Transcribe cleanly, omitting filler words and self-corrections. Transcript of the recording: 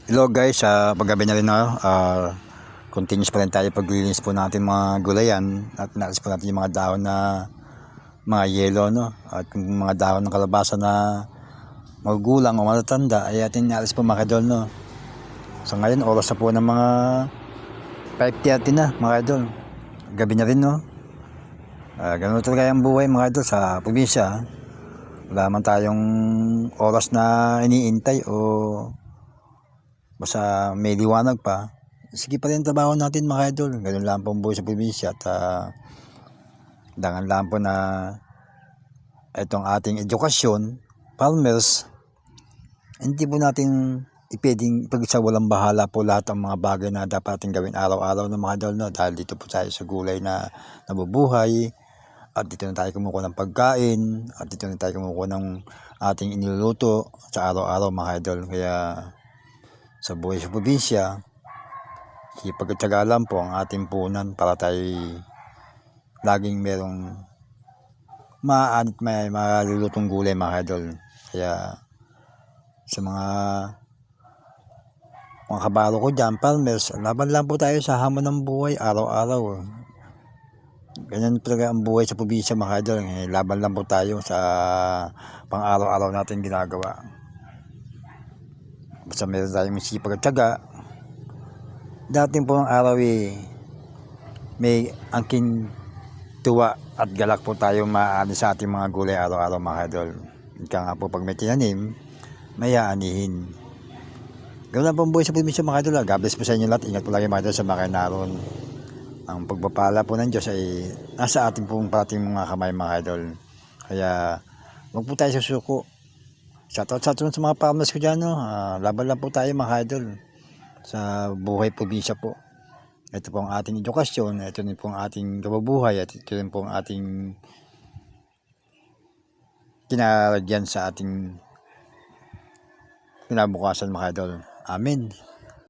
Hello guys, paggabi na rin na, continuous pa rin tayo paglilinis po natin mga gulayan at naalis po natin yung mga dahon na mga yelo, no? At yung mga dahon ng kalabasa na magugulang o matatanda ay atin naalis po mga idol, no? So ngayon oras na po ng mga 5:30 na mga idol, gabi na rin, no? Ganun talaga yung buhay mga idol sa probinsya. Wala man tayong oras na iniintay o basta may liwanag pa, sige pa rin trabaho natin mga idol. Ganun lang po ang buhay sa probinsya at dangan lang po na itong ating edukasyon, farmers, hindi po natin ipwedeng pagsawalang bahala po lahat ng mga bagay na dapat ating gawin araw-araw ng mga idol, no? Dahil dito po tayo sa gulay na nabubuhay at dito na tayo kumukuha ng pagkain at dito na tayo kumukuha ng ating iniluluto sa araw-araw mga idol. Kaya sa buhay sa probinsya, ipagtyaga lang po ang ating punan para tayo laging merong maaanit may malulutong gulay mga idol. Kaya sa mga kabaro ko dyan, farmers, laban lang po tayo sa hamon ng buhay araw-araw. Ganyan talaga ang buhay sa probinsya mga idol. Laban lang po tayo sa pang araw-araw natin ginagawa. Basta meron tayong sipag at tiyaga. Dating po ng araw may angking tuwa at galak po tayo maaani sa ating mga gulay araw-araw mga idol. Ika nga po pag may tinanim, may aanihin. Gawin lang po ang buhay sa probinsya mga idol. God bless po sa inyo lahat. Ingat po lagi mga idol sa mga naroon. Ang pagpapala po ng Diyos ay nasa ating pong parating mga kamay mga idol. Kaya huwag po tayo susuko. Shoutout sa mga farmers ko dyan, no? Laban lang po tayo mga idol sa buhay probinsya po. Ito po ang ating edukasyon, ito rin po ang ating kabubuhay at ito rin po ang ating kinalagyan sa ating kinabukasan mga idol. Amen.